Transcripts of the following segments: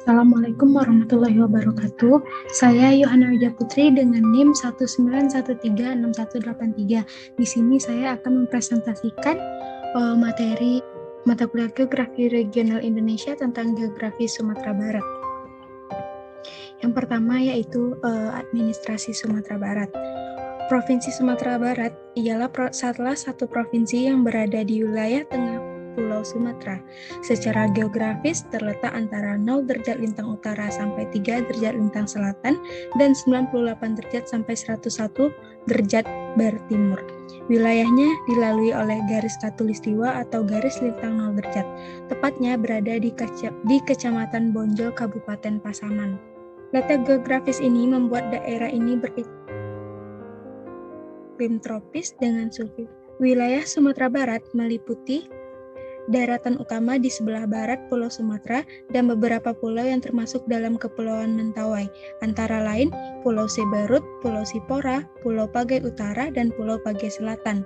Assalamualaikum warahmatullahi wabarakatuh. Saya Yohana Widya Putri dengan NIM 191361183. Di sini saya akan mempresentasikan materi mata kuliah Geografi Regional Indonesia tentang Geografi Sumatera Barat. Yang pertama yaitu Administrasi Sumatera Barat. Provinsi Sumatera Barat ialah salah satu provinsi yang berada di wilayah tengah Pulau Sumatera. Secara geografis terletak antara 0 derajat lintang utara sampai 3 derajat lintang selatan dan 98 derajat sampai 101 derajat barat timur. Wilayahnya dilalui oleh garis khatulistiwa atau garis lintang 0 derajat. Tepatnya berada di Kecamatan Bonjol, Kabupaten Pasaman. Letak geografis ini membuat daerah ini beriklim tropis dengan suhu. Wilayah Sumatera Barat meliputi daratan utama di sebelah barat Pulau Sumatera dan beberapa pulau yang termasuk dalam Kepulauan Mentawai, antara lain Pulau Siberut, Pulau Sipora, Pulau Pagai Utara, dan Pulau Pagai Selatan.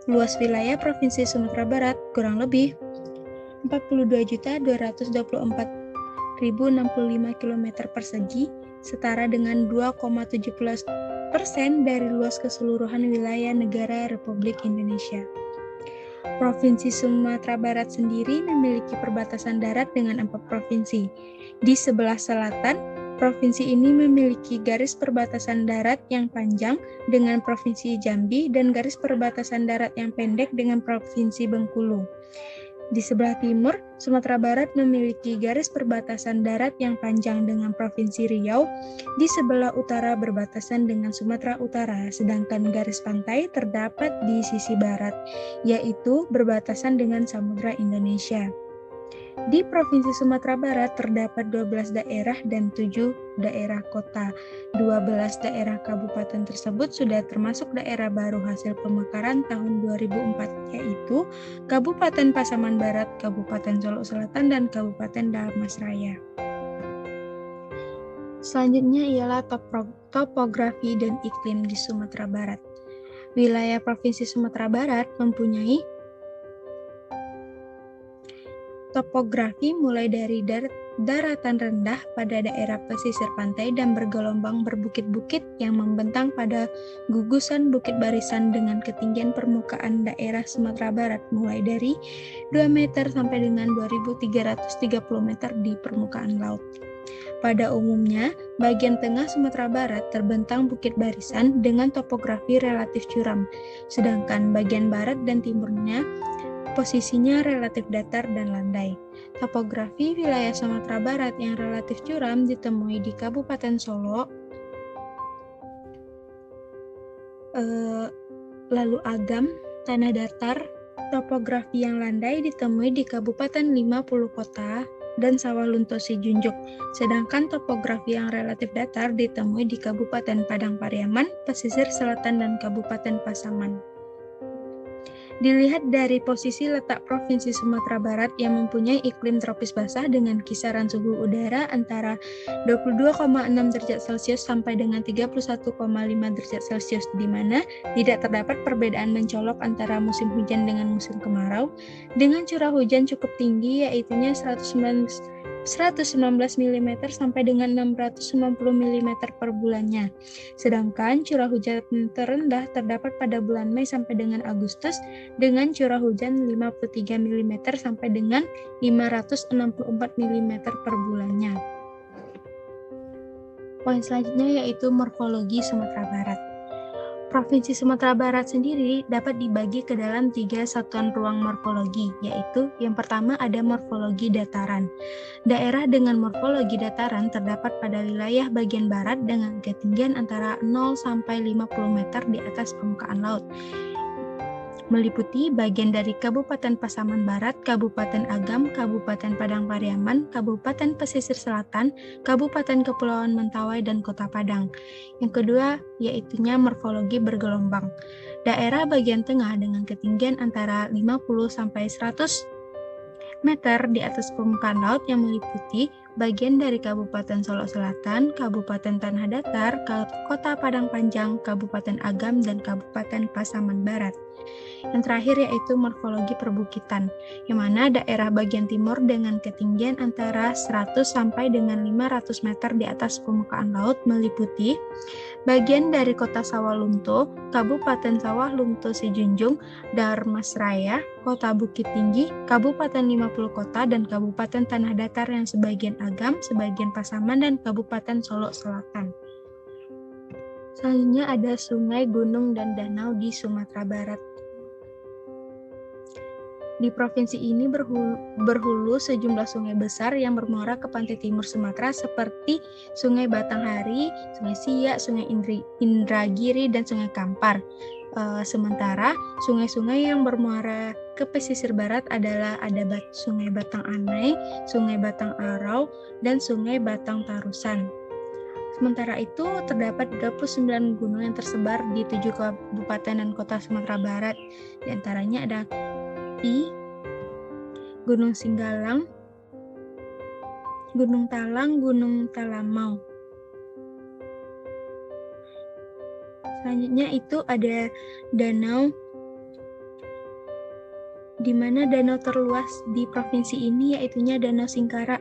Luas wilayah Provinsi Sumatera Barat kurang lebih 42.224.065 km persegi, setara dengan 2,17% dari luas keseluruhan wilayah negara Republik Indonesia. Provinsi Sumatera Barat sendiri memiliki perbatasan darat dengan 4 provinsi. Di sebelah selatan, provinsi ini memiliki garis perbatasan darat yang panjang dengan Provinsi Jambi dan garis perbatasan darat yang pendek dengan Provinsi Bengkulu. Di sebelah timur, Sumatera Barat memiliki garis perbatasan darat yang panjang dengan Provinsi Riau. Di sebelah utara berbatasan dengan Sumatera Utara, sedangkan garis pantai terdapat di sisi barat, yaitu berbatasan dengan Samudra Indonesia. Di Provinsi Sumatera Barat terdapat 12 daerah dan 7 daerah kota. 12 daerah kabupaten tersebut sudah termasuk daerah baru hasil pemekaran tahun 2004, yaitu Kabupaten Pasaman Barat, Kabupaten Solok Selatan, dan Kabupaten Damasraya. Selanjutnya ialah topografi dan iklim di Sumatera Barat. Wilayah Provinsi Sumatera Barat mempunyai topografi mulai dari daratan rendah pada daerah pesisir pantai dan bergelombang berbukit-bukit yang membentang pada gugusan bukit barisan dengan ketinggian permukaan daerah Sumatera Barat mulai dari 2 meter sampai dengan 2.330 meter di permukaan laut. Pada umumnya, bagian tengah Sumatera Barat terbentang bukit barisan dengan topografi relatif curam, sedangkan bagian barat dan timurnya posisinya relatif datar dan landai. Topografi wilayah Sumatera Barat yang relatif curam ditemui di Kabupaten Solok, lalu Agam, tanah datar. Topografi yang landai ditemui di Kabupaten 50 Kota dan Sawah Lunto Sijunjuk, sedangkan topografi yang relatif datar ditemui di Kabupaten Padang Pariaman, pesisir selatan, dan Kabupaten Pasaman. Dilihat dari posisi letak Provinsi Sumatera Barat yang mempunyai iklim tropis basah dengan kisaran suhu udara antara 22,6 derajat Celcius sampai dengan 31,5 derajat Celcius, di mana tidak terdapat perbedaan mencolok antara musim hujan dengan musim kemarau, dengan curah hujan cukup tinggi yaitunya 119 mm sampai dengan 690 mm per bulannya. Sedangkan curah hujan terendah terdapat pada bulan Mei sampai dengan Agustus dengan curah hujan 53 mm sampai dengan 564 mm per bulannya. Poin selanjutnya yaitu morfologi Sumatera Barat. Provinsi Sumatera Barat sendiri dapat dibagi ke dalam 3 satuan ruang morfologi, yaitu yang pertama ada morfologi dataran. Daerah dengan morfologi dataran terdapat pada wilayah bagian barat dengan ketinggian antara 0 sampai 50 meter di atas permukaan laut, meliputi bagian dari Kabupaten Pasaman Barat, Kabupaten Agam, Kabupaten Padang Pariaman, Kabupaten Pesisir Selatan, Kabupaten Kepulauan Mentawai, dan Kota Padang. Yang kedua, yaitunya morfologi bergelombang. Daerah bagian tengah dengan ketinggian antara 50 sampai 100 meter di atas permukaan laut yang meliputi bagian dari Kabupaten Solok Selatan, Kabupaten Tanah Datar, Kota Padang Panjang, Kabupaten Agam, dan Kabupaten Pasaman Barat. Yang terakhir yaitu morfologi perbukitan, yang mana daerah bagian timur dengan ketinggian antara 100 sampai dengan 500 meter di atas permukaan laut meliputi bagian dari Kota Sawalunto, Kabupaten Sawah Lunto Sejunjung, Darmasraya, Kota Bukit Tinggi, Kabupaten 50 Kota, dan Kabupaten Tanah Datar yang sebagian Agam, sebagian Pasaman, dan Kabupaten Solok Selatan. Selanjutnya ada sungai, gunung, dan danau di Sumatera Barat. Di provinsi ini berhulu sejumlah sungai besar yang bermuara ke pantai timur Sumatera seperti Sungai Batanghari, Sungai Siak, Sungai Indragiri, dan Sungai Kampar. Sementara sungai-sungai yang bermuara ke pesisir barat adalah ada Sungai Batang Anai, Sungai Batang Arau, dan Sungai Batang Tarusan. Sementara itu, terdapat 29 gunung yang tersebar di 7 kabupaten dan kota Sumatera Barat. Di antaranya ada Gunung Singgalang, Gunung Talang, Gunung Talamau. Selanjutnya itu ada danau, di mana danau terluas di provinsi ini yaitunya Danau Singkara,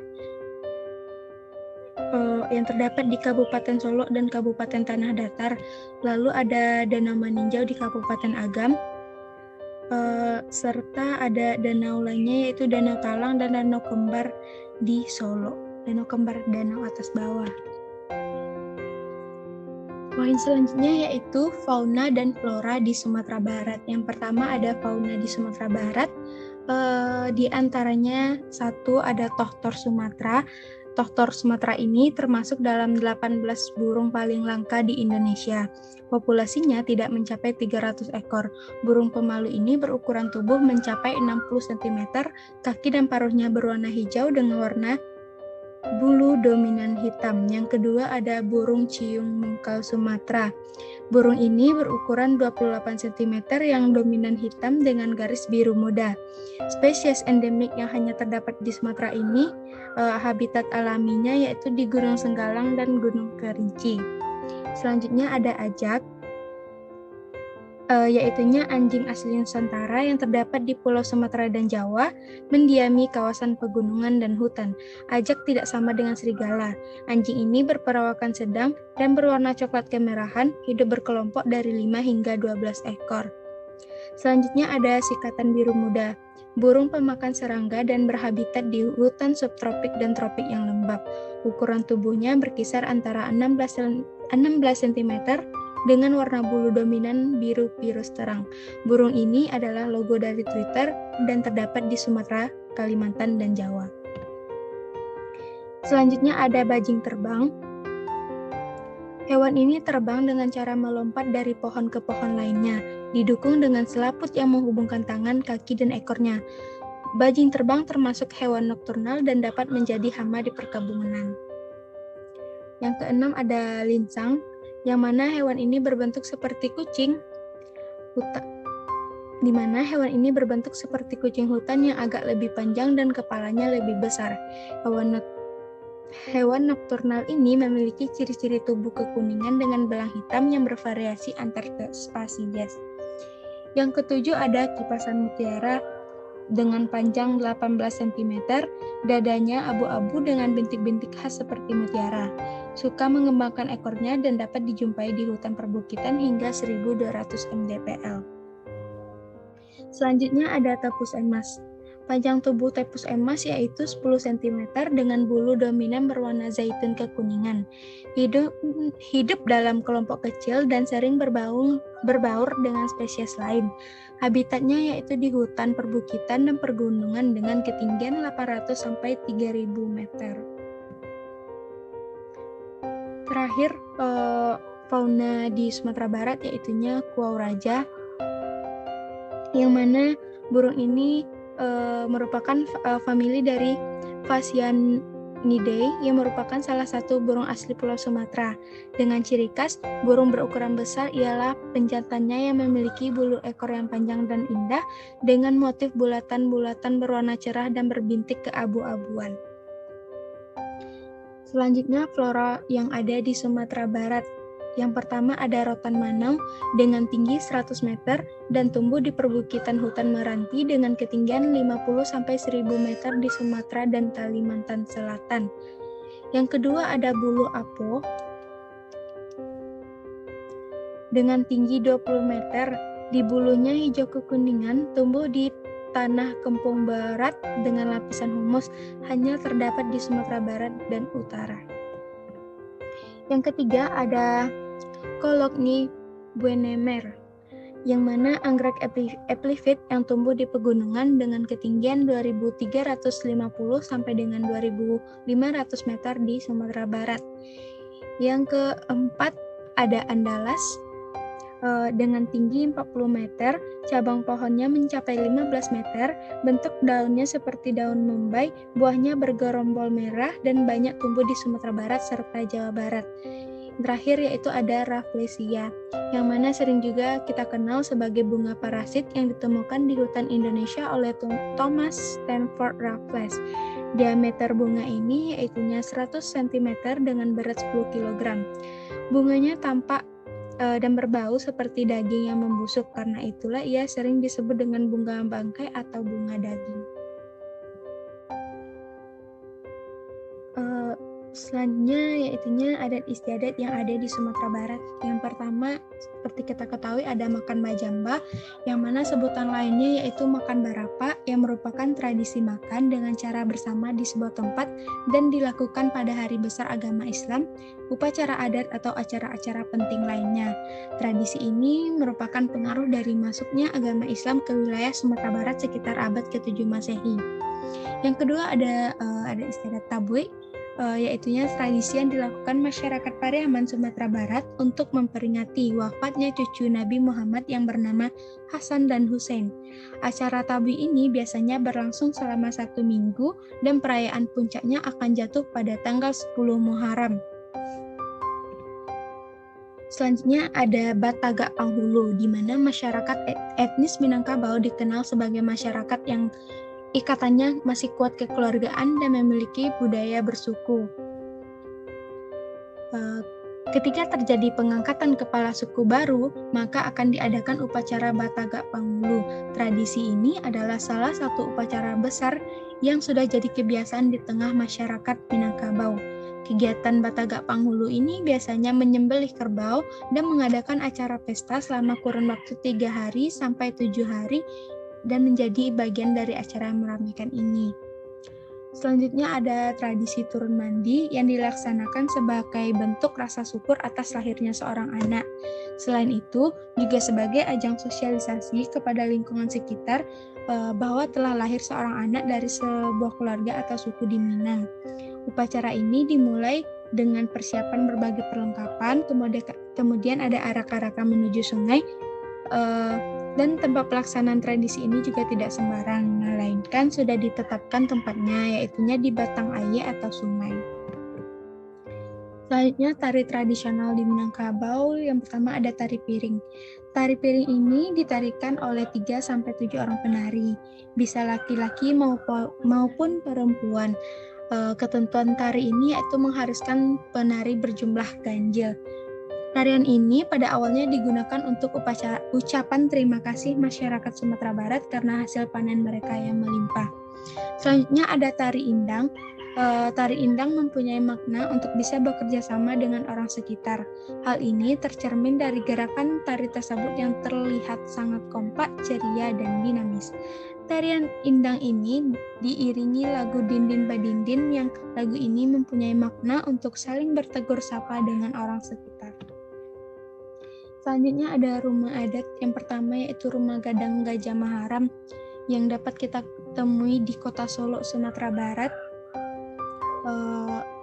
yang terdapat di Kabupaten Solok dan Kabupaten Tanah Datar. Lalu ada Danau Maninjau di Kabupaten Agam, serta ada danau lainnya yaitu Danau Talang dan Danau Kembar di Solo. Danau Kembar, danau atas bawah. Poin selanjutnya yaitu fauna dan flora di Sumatera Barat. Yang pertama ada fauna di Sumatera Barat. Di antaranya satu ada tohtor Sumatera. Tohtor Sumatera ini termasuk dalam 18 burung paling langka di Indonesia. Populasinya tidak mencapai 300 ekor. Burung pemalu ini berukuran tubuh mencapai 60 cm, kaki dan paruhnya berwarna hijau dengan warna bulu dominan hitam. Yang kedua ada burung ciung mungkal Sumatera. Burung ini berukuran 28 cm yang dominan hitam dengan garis biru muda. Spesies endemik yang hanya terdapat di Sumatera ini, habitat alaminya yaitu di Gunung Senggalang dan Gunung Kerinci. Selanjutnya ada ajak, yaitunya anjing asli Nusantara yang terdapat di Pulau Sumatera dan Jawa, mendiami kawasan pegunungan dan hutan. Ajak tidak sama dengan serigala. Anjing ini berperawakan sedang dan berwarna coklat kemerahan, hidup berkelompok dari 5 hingga 12 ekor. Selanjutnya ada sikatan biru muda, burung pemakan serangga dan berhabitat di hutan subtropik dan tropik yang lembab. Ukuran tubuhnya berkisar antara 16 cm dengan warna bulu dominan biru virus terang. Burung ini adalah logo dari Twitter dan terdapat di Sumatera, Kalimantan, dan Jawa. Selanjutnya ada bajing terbang. Hewan ini terbang dengan cara melompat dari pohon ke pohon lainnya, didukung dengan selaput yang menghubungkan tangan, kaki, dan ekornya. Bajing terbang termasuk hewan nokturnal dan dapat menjadi hama di perkebunan. Yang keenam ada lincang, yang mana hewan ini berbentuk seperti kucing hutan, yang agak lebih panjang dan kepalanya lebih besar. Hewan nokturnal ini memiliki ciri-ciri tubuh kekuningan dengan belang hitam yang bervariasi antar spesies. Yang ketujuh ada kipasan mutiara dengan panjang 18 cm, dadanya abu-abu dengan bintik-bintik khas seperti mutiara. Suka mengembangkan ekornya dan dapat dijumpai di hutan perbukitan hingga 1200 mdpl. Selanjutnya ada tepus emas. Panjang tubuh tepus emas yaitu 10 cm dengan bulu dominan berwarna zaitun kekuningan. Hidup dalam kelompok kecil dan sering berbaur dengan spesies lain. Habitatnya yaitu di hutan perbukitan dan pergunungan dengan ketinggian 800 sampai 3000 meter. Terakhir, fauna di Sumatera Barat yaitunya kuau raja, yang mana burung ini merupakan famili dari Colochnidae yang merupakan salah satu burung asli Pulau Sumatera. Dengan ciri khas, burung berukuran besar ialah penjantannya yang memiliki bulu ekor yang panjang dan indah dengan motif bulatan-bulatan berwarna cerah dan berbintik keabu-abuan. Selanjutnya, flora yang ada di Sumatera Barat. Yang pertama ada rotan manau dengan tinggi 100 meter dan tumbuh di perbukitan hutan meranti dengan ketinggian 50-1000 meter di Sumatera dan Kalimantan Selatan. Yang kedua ada bulu apo dengan tinggi 20 meter. Di bulunya hijau kekuningan, tumbuh di tanah Kempung Barat dengan lapisan humus, hanya terdapat di Sumatera Barat dan Utara. Yang ketiga ada Colochnidae buenemer, yang mana anggrek epiphyt yang tumbuh di pegunungan dengan ketinggian 2350 sampai dengan 2500 meter di Sumatera Barat. Yang keempat ada andalas dengan tinggi 40 meter, cabang pohonnya mencapai 15 meter, bentuk daunnya seperti daun Mumbai, buahnya bergerombol merah dan banyak tumbuh di Sumatera Barat serta Jawa Barat. Terakhir yaitu ada Rafflesia, yang mana sering juga kita kenal sebagai bunga parasit yang ditemukan di hutan Indonesia oleh Thomas Stanford Raffles. Diameter bunga ini yaitunya 100 cm dengan berat 10 kg. Bunganya tampak dan berbau seperti daging yang membusuk, karena itulah ia sering disebut dengan bunga bangkai atau bunga daging. Selanjutnya yaitunya adat istiadat yang ada di Sumatera Barat. Yang pertama, seperti kita ketahui ada makan bajamba, yang mana sebutan lainnya yaitu makan barapa, yang merupakan tradisi makan dengan cara bersama di sebuah tempat dan dilakukan pada hari besar agama Islam, upacara adat atau acara-acara penting lainnya. Tradisi ini merupakan pengaruh dari masuknya agama Islam ke wilayah Sumatera Barat sekitar abad ke-7 Masehi. Yang kedua ada istiadat tabui, yaitunya tradisi yang dilakukan masyarakat Pariaman Sumatera Barat untuk memperingati wafatnya cucu Nabi Muhammad yang bernama Hasan dan Hussein. Acara tabui ini biasanya berlangsung selama 1 minggu dan perayaan puncaknya akan jatuh pada tanggal 10 Muharram. Selanjutnya ada Batagak Panghulu, di mana masyarakat etnis Minangkabau dikenal sebagai masyarakat yang ikatannya masih kuat kekeluargaan dan memiliki budaya bersuku. Ketika terjadi pengangkatan kepala suku baru, maka akan diadakan upacara Batagak Panghulu. Tradisi ini adalah salah satu upacara besar yang sudah jadi kebiasaan di tengah masyarakat Minangkabau. Kegiatan Batagak Panghulu ini biasanya menyembelih kerbau dan mengadakan acara pesta selama kurun waktu 3 hari sampai 7 hari dan menjadi bagian dari acara yang meramaikan ini. Selanjutnya ada tradisi turun mandi yang dilaksanakan sebagai bentuk rasa syukur atas lahirnya seorang anak. Selain itu, juga sebagai ajang sosialisasi kepada lingkungan sekitar bahwa telah lahir seorang anak dari sebuah keluarga atau suku di Minang. Upacara ini dimulai dengan persiapan berbagai perlengkapan, kemudian ada arak-arakan menuju sungai, dan tempat pelaksanaan tradisi ini juga tidak sembarang, melainkan sudah ditetapkan tempatnya, yaitunya di Batang Aye atau sungai. Selanjutnya tari tradisional di Minangkabau, yang pertama ada tari piring. Tari piring ini ditarikan oleh 3-7 orang penari, bisa laki-laki maupun perempuan. Ketentuan tari ini yaitu mengharuskan penari berjumlah ganjil. Tarian ini pada awalnya digunakan untuk ucapan terima kasih masyarakat Sumatera Barat karena hasil panen mereka yang melimpah. Selanjutnya ada tari indang. Tari indang mempunyai makna untuk bisa bekerja sama dengan orang sekitar. Hal ini tercermin dari gerakan tari tersebut yang terlihat sangat kompak, ceria, dan dinamis. Tarian indang ini diiringi lagu Dindin Badindin, yang lagu ini mempunyai makna untuk saling bertegur sapa dengan orang sekitar. Selanjutnya ada rumah adat. Yang pertama yaitu Rumah Gadang Gajah Maharam yang dapat kita temui di Kota Solo, Sumatera Barat.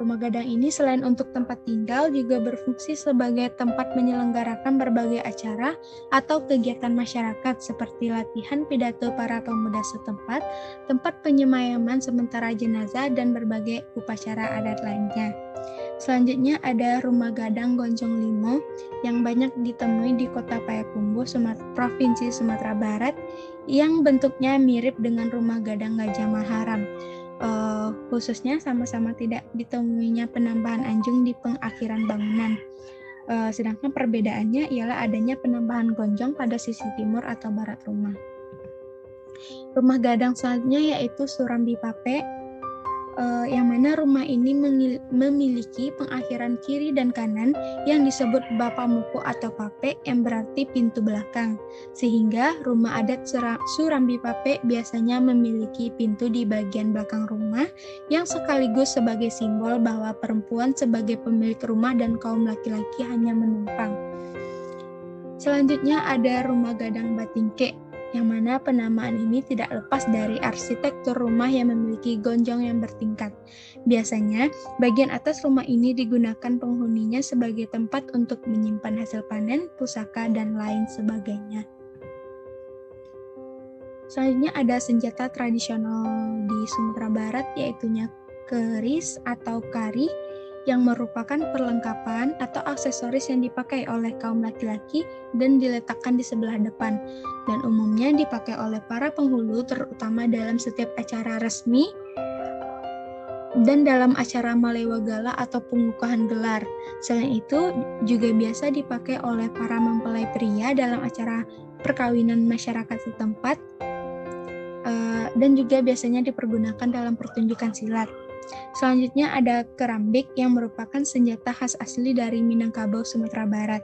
Rumah gadang ini selain untuk tempat tinggal juga berfungsi sebagai tempat menyelenggarakan berbagai acara atau kegiatan masyarakat seperti latihan pidato para pemuda setempat, tempat penyemayaman sementara jenazah, dan berbagai upacara adat lainnya. Selanjutnya ada Rumah Gadang Gonjong Limo yang banyak ditemui di Kota Payakumbuh, Provinsi Sumatera Barat, yang bentuknya mirip dengan Rumah Gadang Gajah Maharam. Khususnya sama-sama tidak ditemuinya penambahan anjung di pengakhiran bangunan. Sedangkan perbedaannya ialah adanya penambahan gonjong pada sisi timur atau barat rumah. Rumah gadang selanjutnya yaitu Surambi Pape, yang mana rumah ini memiliki pengakhiran kiri dan kanan yang disebut Bapamuko atau Pape, yang berarti pintu belakang. Sehingga rumah adat Surambi Pape biasanya memiliki pintu di bagian belakang rumah yang sekaligus sebagai simbol bahwa perempuan sebagai pemilik rumah dan kaum laki-laki hanya menumpang. Selanjutnya ada Rumah Gadang Batingke, yang mana penamaan ini tidak lepas dari arsitektur rumah yang memiliki gonjong yang bertingkat. Biasanya, bagian atas rumah ini digunakan penghuninya sebagai tempat untuk menyimpan hasil panen, pusaka, dan lain sebagainya. Selanjutnya ada senjata tradisional di Sumatera Barat, yaitu keris atau kari, yang merupakan perlengkapan atau aksesoris yang dipakai oleh kaum laki-laki dan diletakkan di sebelah depan, dan umumnya dipakai oleh para penghulu terutama dalam setiap acara resmi dan dalam acara malewagala atau pengukuhan gelar. Selain itu juga biasa dipakai oleh para mempelai pria dalam acara perkawinan masyarakat setempat, dan juga biasanya dipergunakan dalam pertunjukan silat. Selanjutnya ada kerambik yang merupakan senjata khas asli dari Minangkabau, Sumatera Barat.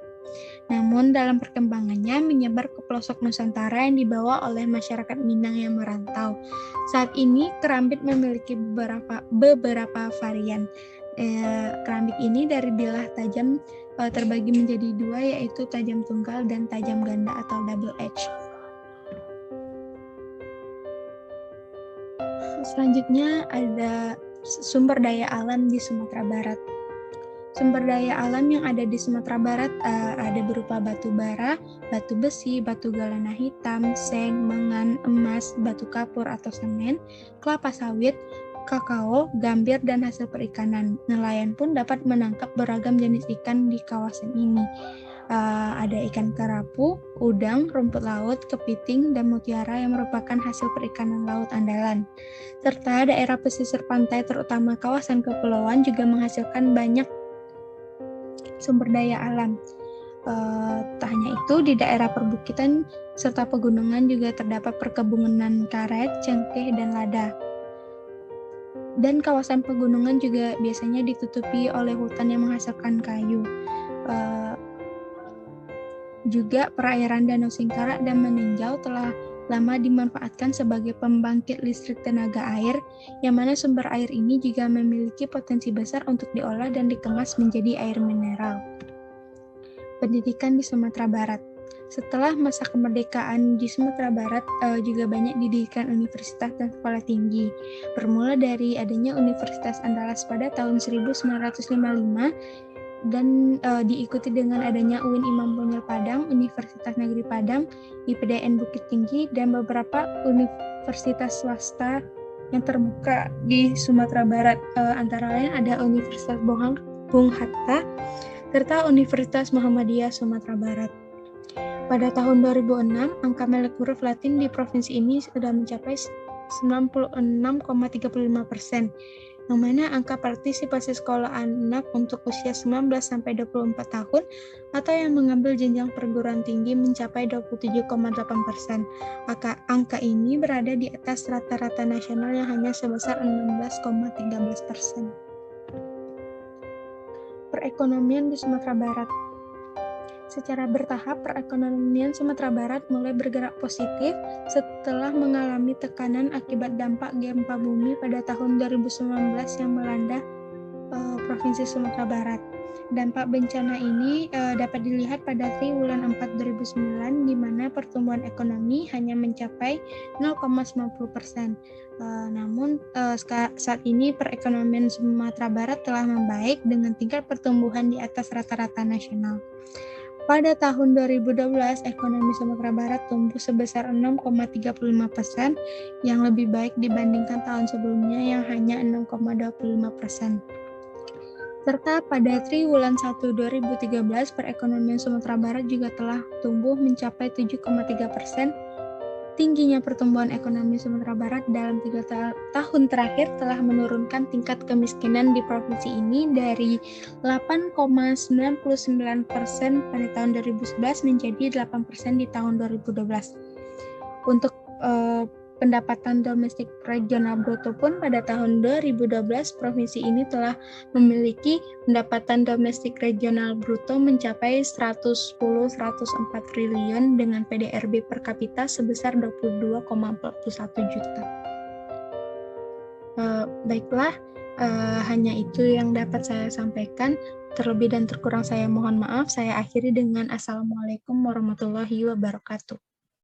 Namun dalam perkembangannya menyebar ke pelosok Nusantara yang dibawa oleh masyarakat Minang yang merantau. Saat ini kerambik memiliki beberapa varian. Kerambik ini dari bilah tajam terbagi menjadi dua, yaitu tajam tunggal dan tajam ganda atau double edge. Selanjutnya ada sumber daya alam di Sumatera Barat. Sumber daya alam yang ada di Sumatera Barat ada berupa batu bara, batu besi, batu galana hitam, seng, mengan, emas, batu kapur atau semen, kelapa sawit, kakao, gambir, dan hasil perikanan. Nelayan pun dapat menangkap beragam jenis ikan di kawasan ini. Ada ikan kerapu, udang, rumput laut, kepiting, dan mutiara yang merupakan hasil perikanan laut andalan. Serta daerah pesisir pantai terutama kawasan kepulauan juga menghasilkan banyak sumber daya alam. Tak hanya itu, di daerah perbukitan serta pegunungan juga terdapat perkebunan karet, cengkeh, dan lada. Dan kawasan pegunungan juga biasanya ditutupi oleh hutan yang menghasilkan kayu. Juga perairan Danau Singkarak dan Meninjau telah lama dimanfaatkan sebagai pembangkit listrik tenaga air, yang mana sumber air ini juga memiliki potensi besar untuk diolah dan dikemas menjadi air mineral. Pendidikan di Sumatera Barat. Setelah masa kemerdekaan di Sumatera Barat juga banyak didirikan universitas dan sekolah tinggi. Bermula dari adanya Universitas Andalas pada tahun 1955 dan diikuti dengan adanya UIN Imam Bonjol Padang, Universitas Negeri Padang, IPDN Bukit Tinggi, dan beberapa universitas swasta yang terbuka di Sumatera Barat. Antara lain ada Universitas Bung Hatta, serta Universitas Muhammadiyah Sumatera Barat. Pada tahun 2006, angka melek huruf Latin di provinsi ini sudah mencapai 96,35%, yang mana angka partisipasi sekolah anak untuk usia 19-24 tahun atau yang mengambil jenjang perguruan tinggi mencapai 27,8%. Angka ini berada di atas rata-rata nasional yang hanya sebesar 16,13%. Perekonomian di Sumatera Barat. Secara bertahap, perekonomian Sumatera Barat mulai bergerak positif setelah mengalami tekanan akibat dampak gempa bumi pada tahun 2019 yang melanda Provinsi Sumatera Barat. Dampak bencana ini dapat dilihat pada triwulan 4 2009 di mana pertumbuhan ekonomi hanya mencapai 0,90%. Namun saat ini perekonomian Sumatera Barat telah membaik dengan tingkat pertumbuhan di atas rata-rata nasional. Pada tahun 2012, ekonomi Sumatera Barat tumbuh sebesar 6,35%, yang lebih baik dibandingkan tahun sebelumnya yang hanya 6,25%. Serta pada triwulan 1 2013, perekonomian Sumatera Barat juga telah tumbuh mencapai 7,3%. Tingginya pertumbuhan ekonomi Sumatera Barat dalam 3 tahun terakhir telah menurunkan tingkat kemiskinan di provinsi ini dari 8,99% pada tahun 2011 menjadi 8% di tahun 2012. Untuk pendapatan domestik regional bruto pun pada tahun 2012 provinsi ini telah memiliki pendapatan domestik regional bruto mencapai 110,104 triliun dengan PDRB per kapita sebesar 22,41 juta. Baiklah, hanya itu yang dapat saya sampaikan. Terlebih dan terkurang saya mohon maaf. Saya akhiri dengan Assalamualaikum warahmatullahi wabarakatuh.